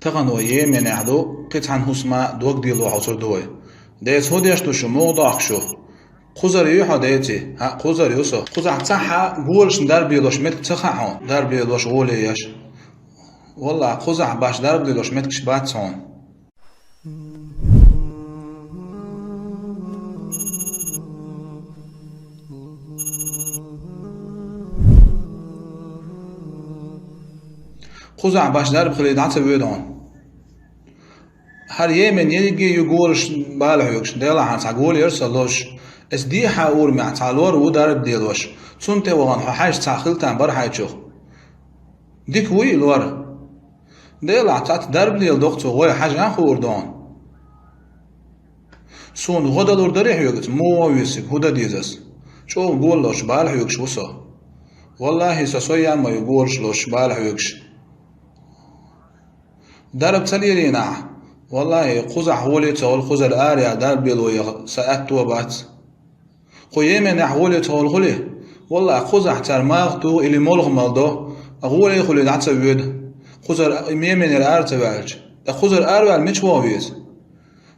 تغن ويه من عدو قطعا هسما دوك ديلو حصر دوي ديت هو ديش شو موضوع شو قزر يوحى ديتي ها قزر يوسو قزر تصحى قولش دار بيلوش متك تصحى دار بيلوش غولي ياش والله قزع باش دار بيلوش متك شبات صون قزع باش دار بخليد عطا ويدون هر يمن يجي يقولش بالح يكش ديلا عن تقول يرسلوش اس دي حاول مع تعالور ودار بديلوش سنت وغن حاج تاخلتان بر حاجو ديك وي لور ديلا تعت درب ديل دكتور غوي حاجه خوردون سون غدلور دريح يقت مو ويسك هدا ديزس شو قول لوش بالح يكش وصو والله سسويا ما يقولش لوش بالح يكش درب تليرينا والله قزح هولي تقول خزر آريا دار بيلو ساعت توبات قيمة نحولي تقول خلي والله قزح ترماغ تو إلي ملغ مالدو أقولي خلي دعت ويد خزر يمين الآر تبالج خزر آروال مش واويز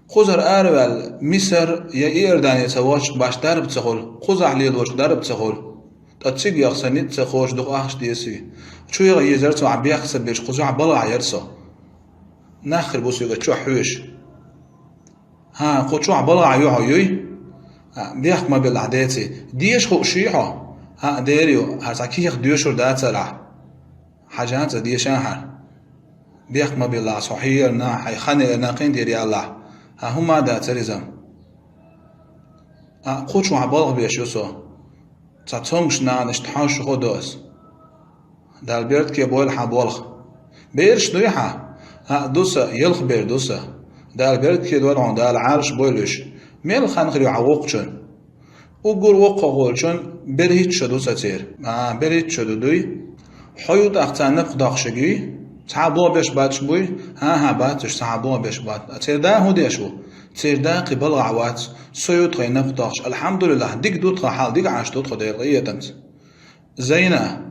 خزر آروال مصر يا إيردان يتواش باش دارب تقول قزح ليلوش دارب تقول تتسيق يغسنيت تخوش دو أخش ديسي شو يغيزرتو عبيخ سبيش قزح بلع يرسو ناخر بوسي قد حوش ها قد شو عبالة عيوي بيخ ما بالعداتي ديش خو شيحة ها ديريو هرساكيخ ديوشور داتلا حاجات ديش انحر بيخ ما بالله صحيح نا حيخاني ناقين ديري الله ها هما داتلزم قد شو عبالة بيشوسو تاتونش نانش تحاش خودوس دال بيرد كي بويل حبالخ بيرش دويحة ها دوسا يلخ بير دوسا دال بيرد كي دوال عن دال عارش بويلش ميل خانخري عوقشن وقول وقا غولشن بريت شدوسا تير بريت شدو دوي حيوت اختان قداخشگي تعبوا بيش باتش بوي ها باتش تعبوا بيش بات تير دا هودي شو تير دا قبل عوات سيوت غينا قداخش الحمد لله ديك دوت حال ديك عاش دوت خدير غيتمت زينة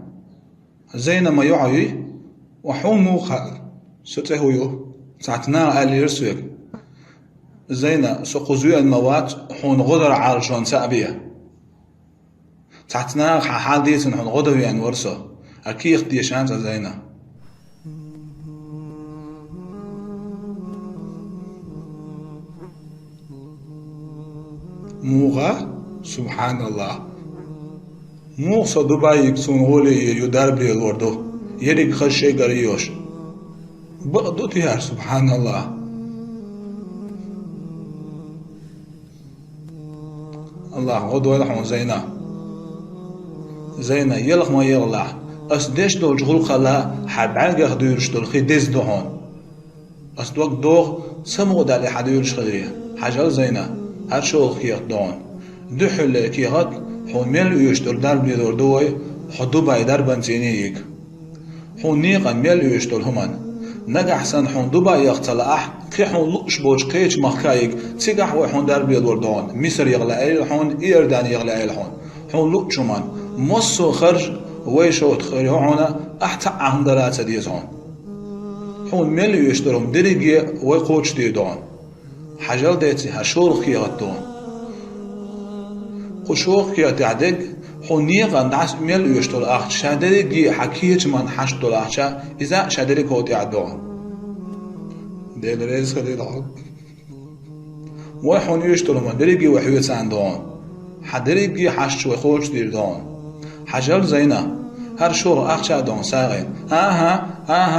ما يعي وحومو خال ستهويو ساعتنا قال يرسوك زينة سقوزيو الموات حون غدر عالشون سابية ساعتنا حال ديسن حون غدر يعني ورسو أكيخ ديشان زينة موغا سبحان الله موغا دبي يكسون غولي يدربي الوردو يريك خشي قريوش بقدو تيار سبحان الله الله غدو يلحون زينة يلخ ما يغلع أسديش دول جغل خلا حد عالقا خدو يرشدول خي ديز دوهون أسدوك دوغ سمو دالي حدو يرشخليه حاجة زينة هرشول خيخ دون دحل كيغت حون ميل يشتول دار بيدور دوي حدو بايدار بنتينيك حون نيقا ميل يشتول همان نجح سن حون دبا يختلع كي حون لقش بوج قيش مخكايك تيجح وحون دار بيدور دون مصر يغلى ايل حون إيردان يغلى ايل حون لقش من مصو خرج ويشوت خريعونا أحتى عهم دلاتة ديزون حون ميل يشترهم دريجي ويقوش دي دون حجل ديتي هشور خيغت دون قشور خيغت عدق حون نيغا ندعس ميل يشتول أخت شادريجي حكيج من حشتول أخشا إذا شادريك هوتي عدون ديل ريز خليل عد وحون يشتول من دريجي وحيوت عندون حدريجي حشت ويقوش دي دون حجل زينة هر شور أخشا دون ساغين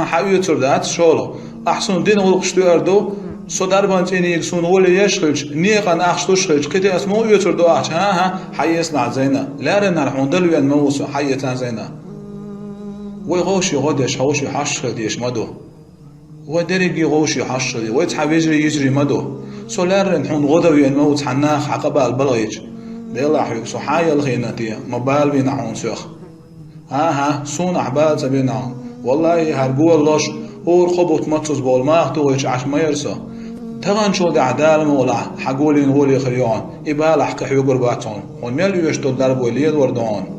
حيوت ردات شور أحسن دين غلقشتو أردو صدر بانتيني يكسون ولي يشخلش نيقان أخشتو شخلش كتي اسمو يوتر دو أخش حي يصنع زينة لارن هرحون دلو ينموسو حيتان زينة ويغوشي غدش غوشي حشخل ديش مدو ودريقي غوشي حشخل ويتحب يجري مدو سو لارن حون غدو ينموت حناخ عقبال البلغيج ديلا حيوكسو حي الخينتي مبال بينا حون سوخ سون أحبال سبينا والله هرقو اللوش اور خبط متص بول ما اختوش عش ما يرسو تغن شو دعدال مولا حقولين ولي خريون إبالح كحيو قرباتون ونميل يشتو الدرب وليد وردون